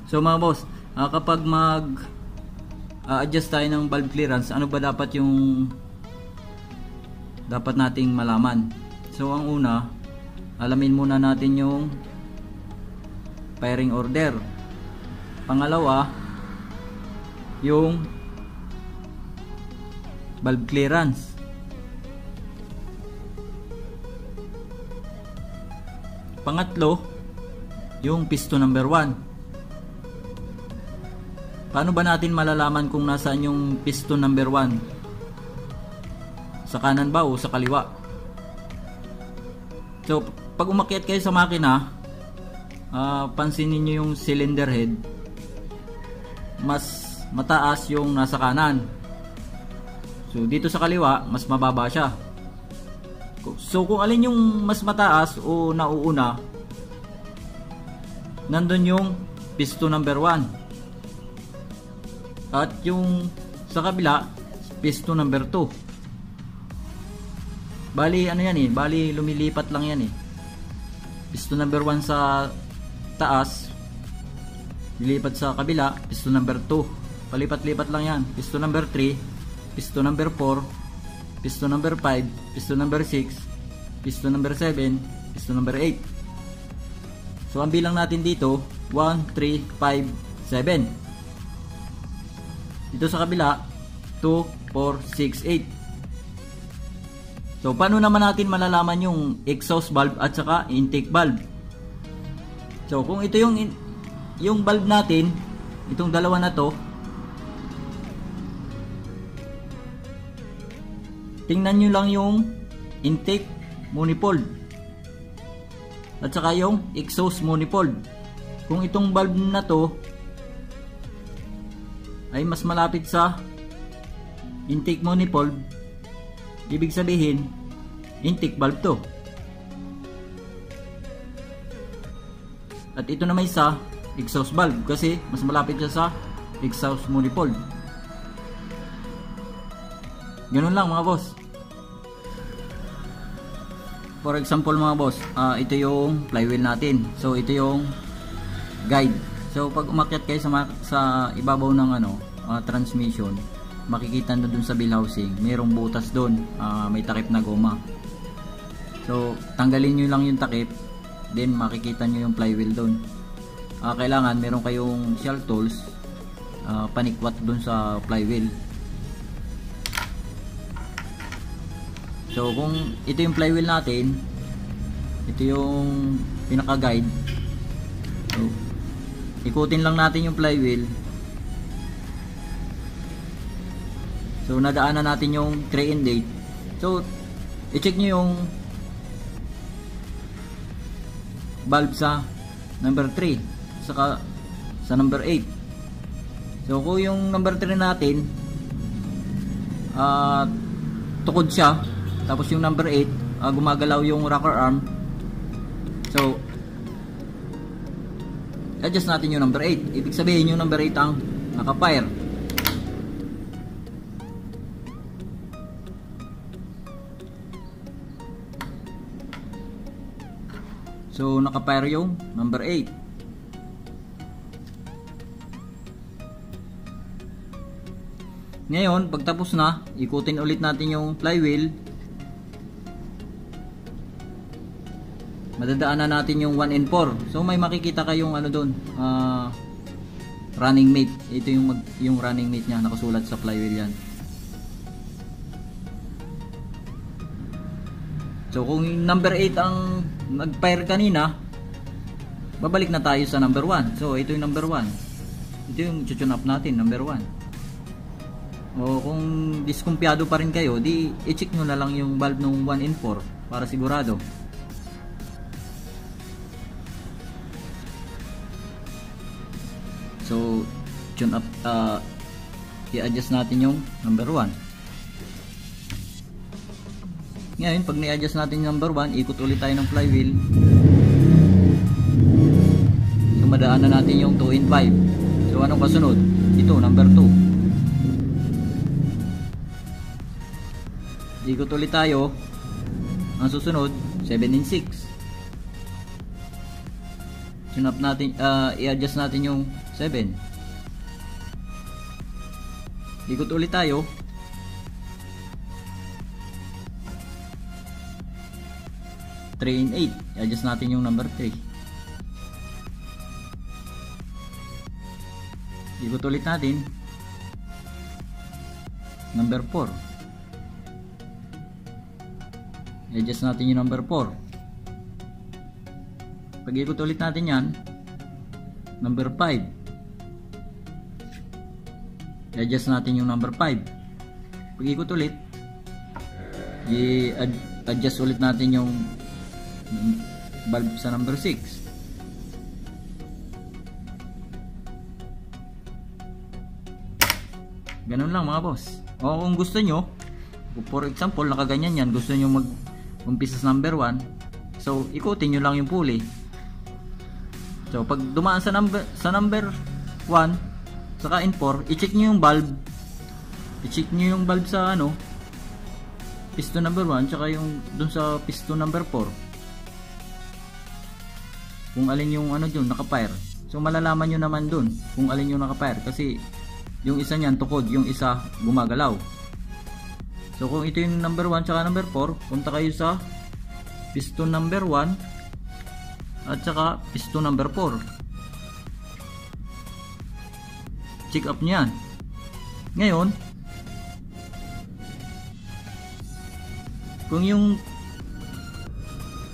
So mga boss, kapag adjust tayo ng valve clearance, ano ba dapat yung dapat nating malaman? So ang una, alamin muna natin yung firing order. Pangalawa, yung valve clearance. Pangatlo, yung piston number 1. Paano ba natin malalaman kung nasaan yung piston number 1? Sa kanan ba o sa kaliwa? So, pag umakyat kayo sa makina, pansinin nyo yung cylinder head, mas mataas yung nasa kanan. So, dito sa kaliwa, mas mababa siya. So, kung alin yung mas mataas o nauuna, nandun yung piston number 1. At yung sa kabila, piston number 2. Bali ano yan eh, bali lumilipat lang yan eh. Piston number 1 sa taas, lilipat sa kabila, piston number 2. Palipat-lipat lang yan. Piston number 3, piston number 4, piston number 5, piston number 6, piston number 7, piston number 8. So ang bilang natin dito, 1, 3, 5, 7. Dito sa kabila, 2, 4, 6, 8. So, paano naman natin malalaman yung exhaust valve at saka intake valve? So, kung ito yung valve natin, itong dalawa na to, tingnan nyo lang yung intake manifold at saka yung exhaust manifold. Kung itong valve na to ay mas malapit sa intake manifold, ibig sabihin intake valve to. At ito naman isa exhaust valve kasi mas malapit siya sa exhaust manifold. Ganun lang mga boss. For example mga boss, ito yung flywheel natin. So ito yung guide. So pag umakyat kayo sa ibabaw ng transmission, makikita nyo dun sa wheel housing, mayroong butas dun, may takip na goma. So tanggalin nyo lang yung takip, then makikita nyo yung flywheel dun. Kailangan meron kayong shell tools, panikwat dun sa flywheel. So kung ito yung flywheel natin, ito yung pinaka guide. So ikutin lang natin yung flywheel. So nadaanan natin yung 3 and 8. So i-check nyo yung valve sa number 3 saka sa number 8. So kung yung number 3 natin tukod siya, tapos yung number 8 gumagalaw yung rocker arm, so adjust natin yung number 8. Ibig sabihin yung number 8 ang naka-fire. So naka-fire yung number 8. Ngayon pagtapos na, ikutin ulit natin yung flywheel. Madadaanan natin yung 1 and 4. So may makikita kayong doon, running mate. Ito yung running mate niya, nakasulat sa flywheel yan. So kung number 8 ang nag-fire kanina, babalik na tayo sa number 1. So ito yung number 1. Ito yung tune up natin, number 1. O kung diskumpiyado pa rin kayo, di i-check nyo na lang yung valve ng 1 and 4 para sigurado. So tune up, i-adjust natin yung number 1. Ngayon pag ni-adjust natin yung number 1, ikot ulit tayo ng flywheel. So madaanan natin yung 2 and 5. So anong kasunod? Ito number 2. Ikot ulit tayo. Ang susunod 7 and 6. Tune up natin, i-adjust natin yung 7. Ikot ulit tayo. Three and 8. I-adjust natin yung number 3. Ikot ulit natin. Number 4. I-adjust natin yung number 4. Pag ikot ulit natin yan, number 5. I-adjust natin yung number 5. Pag ikot ulit, i-adjust ulit natin yung bulb sa number 6. Ganun lang mga boss. O kung gusto nyo, for example, nakaganyan yan, gusto nyo mag-umpisa sa number 1, so ikutin nyo lang yung pulley. So pag dumaan sa number 1 saka in 4, i-check nyo yung bulb. I-check nyo yung bulb sa piston number 1 tsaka yung dun sa piston number 4. Kung alin yung dun naka-fire. So malalaman nyo naman dun kung alin yung naka-fire kasi yung isa niyan tukod, yung isa gumagalaw. So kung ito yung number 1 tsaka number 4, punta kayo sa piston number 1 at saka piston number 4. Check up nyo yan. Ngayon, kung yung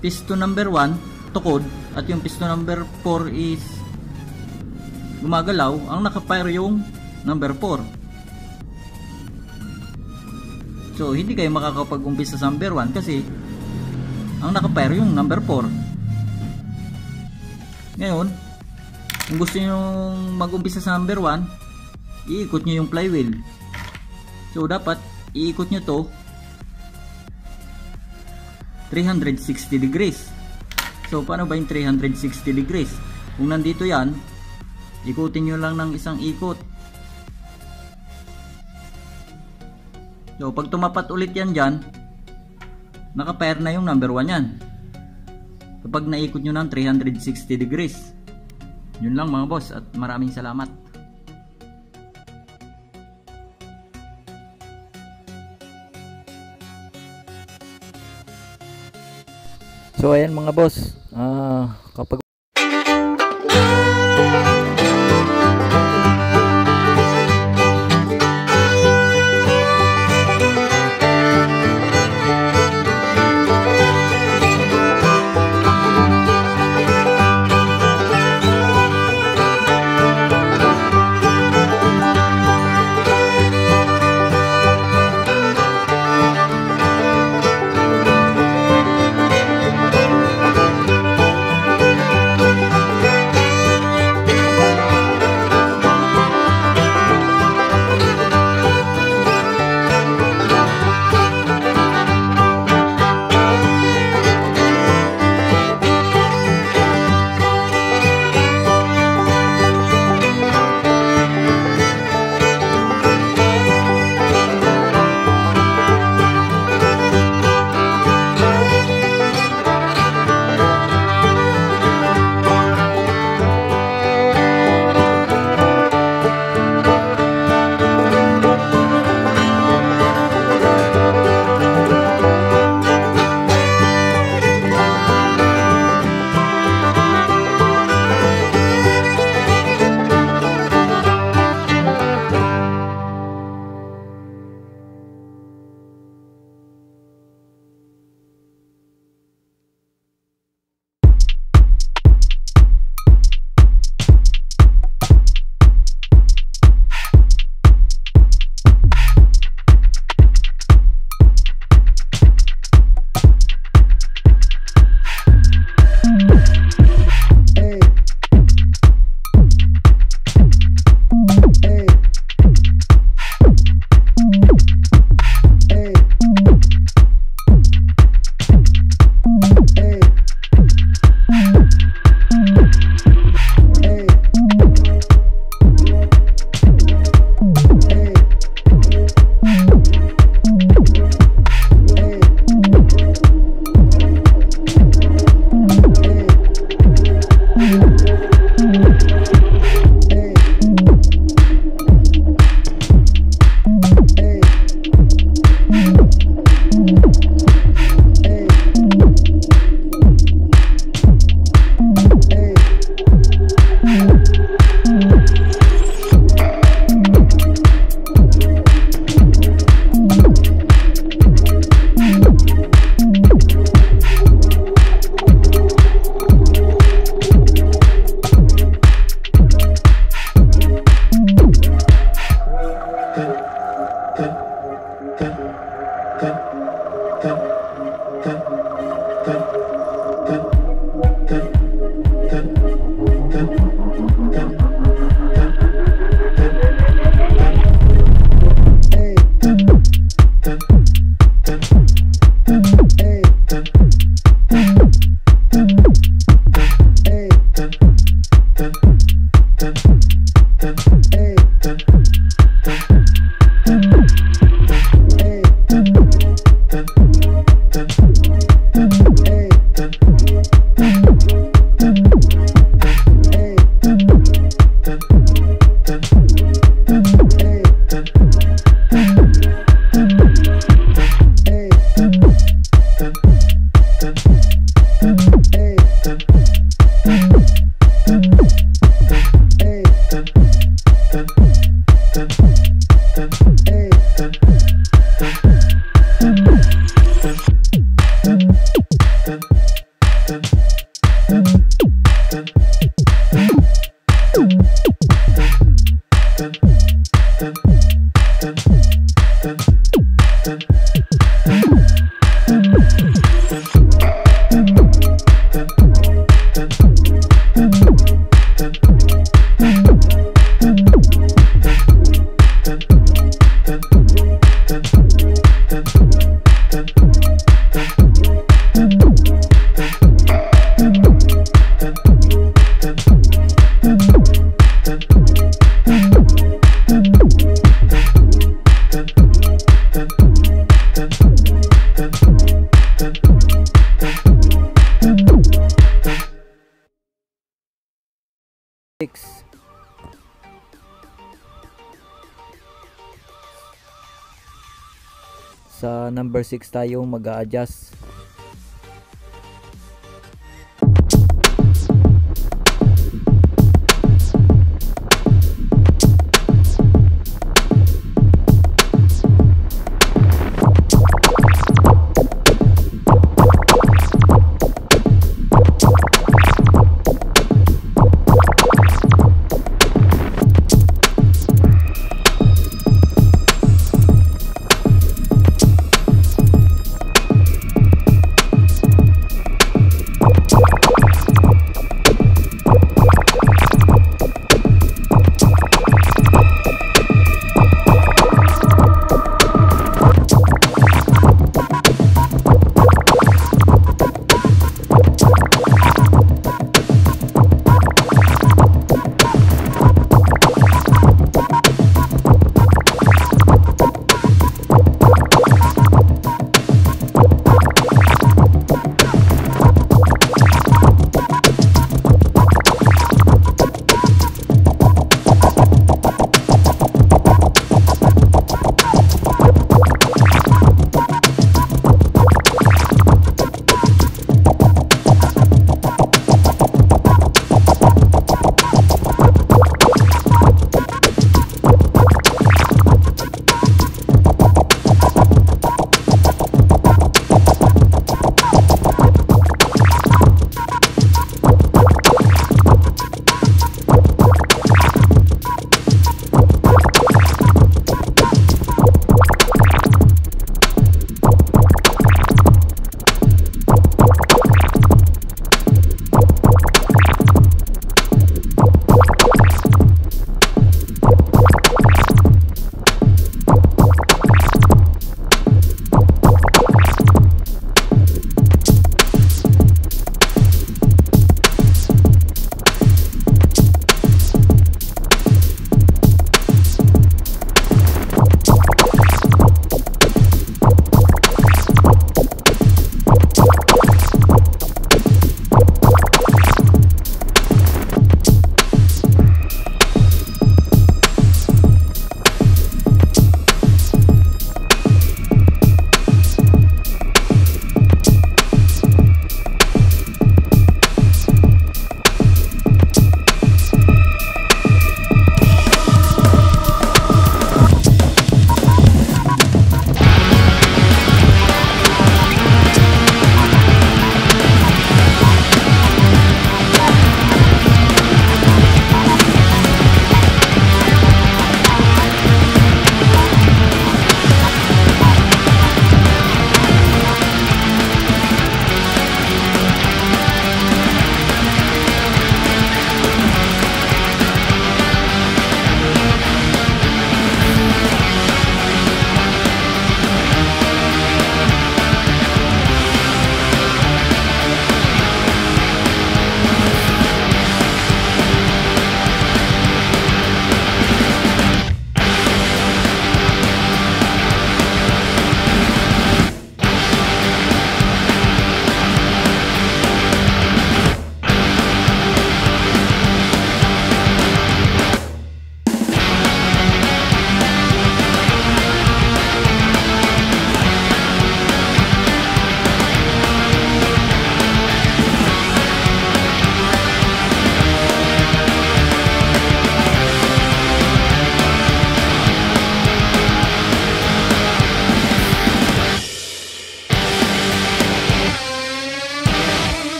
piston number 1 tukod at yung piston number 4 is gumagalaw, ang naka-fire yung number 4. So hindi kayo makakapag-umpisa sa number 1 kasi ang naka-fire yung number 4. Ngayon, kung gusto nyo mag-umpisa sa number 1, iikot nyo yung flywheel. So dapat iikot nyo to 360 degrees. So paano ba yung 360 degrees? Kung nandito yan, ikutin nyo lang ng isang ikot. So pag tumapat ulit yan dyan, naka-pair na yung number 1 yan. Kapag naikot nyo ng 360 degrees. Yun lang mga boss at maraming salamat. So ayan mga boss, kapag Sa number 6 tayo mag-a-adjust.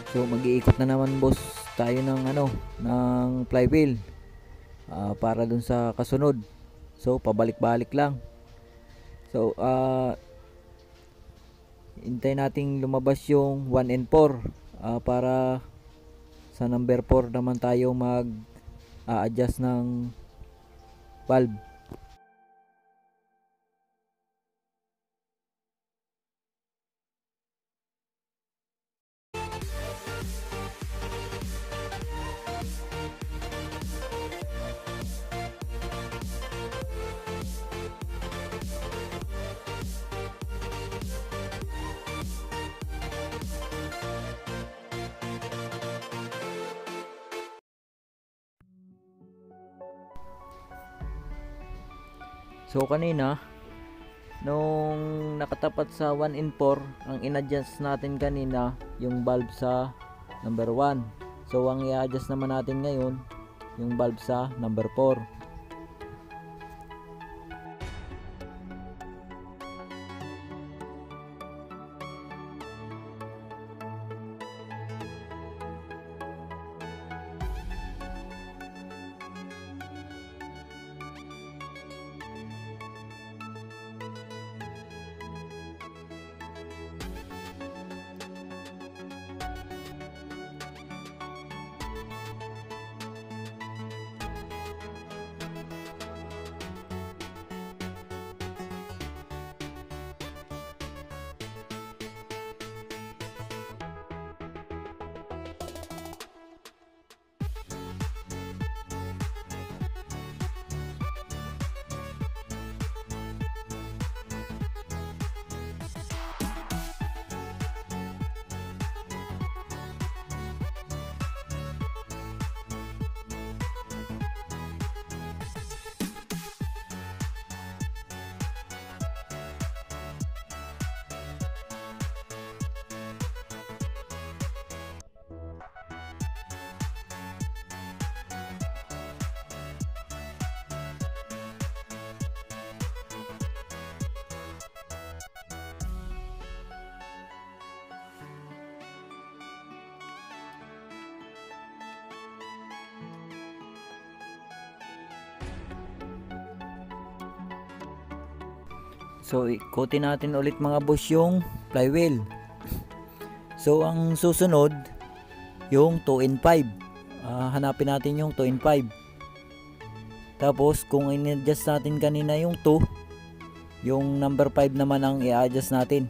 So mag-iikot na naman boss tayo ng ng flywheel para dun sa kasunod. So pabalik-balik lang. So hintay nating lumabas yung 1 and 4 para sa number 4 naman tayo mag-adjust ng valve. So kanina nung nakatapat sa 1 and 4, ang in-adjust natin kanina yung valve sa number 1. So ang i-adjust naman natin ngayon yung valve sa number 4. So ikutin natin ulit mga boss yung flywheel. So ang susunod yung 2 and 5. Hanapin natin yung 2 and 5. Tapos kung in-adjust natin kanina yung 2, yung number 5 naman ang i-adjust natin.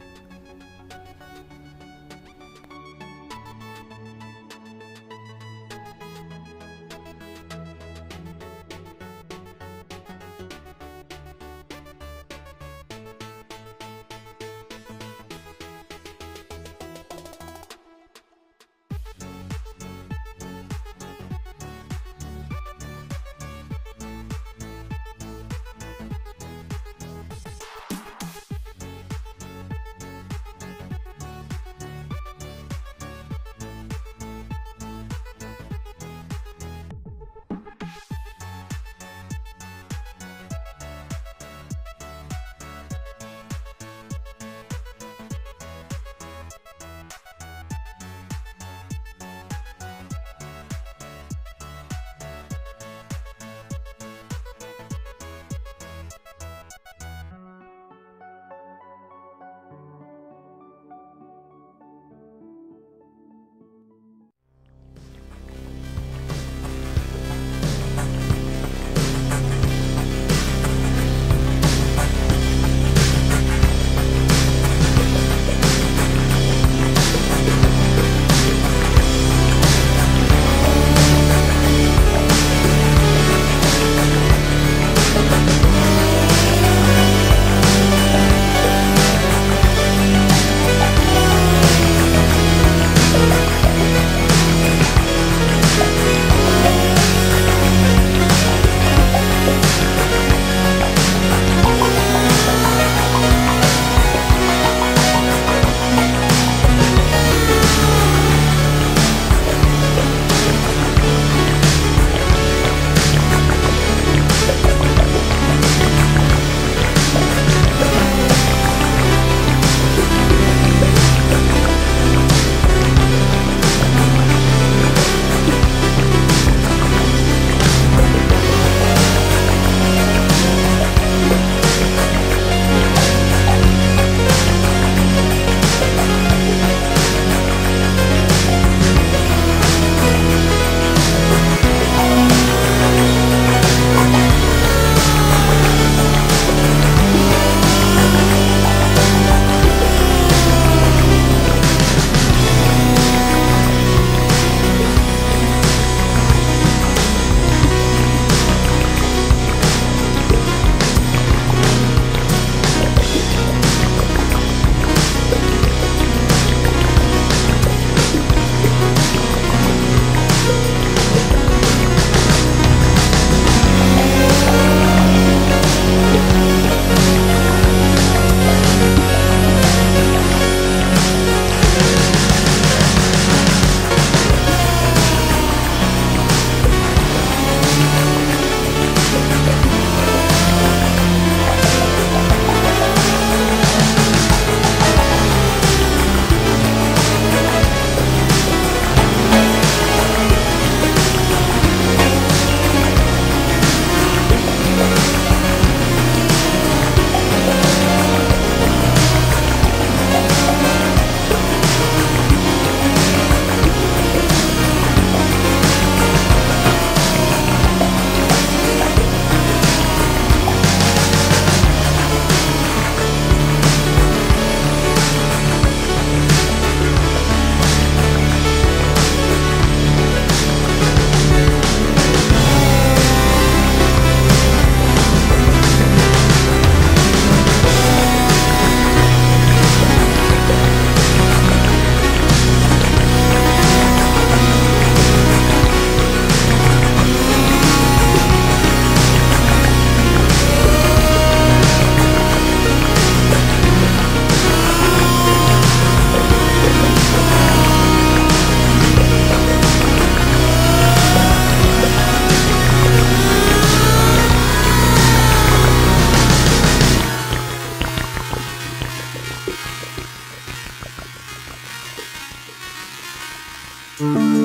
Truck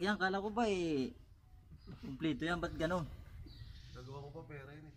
yan, kala ko ba eh kumpleto yan, ba't ganon? Nagawa ko pa pera yun eh.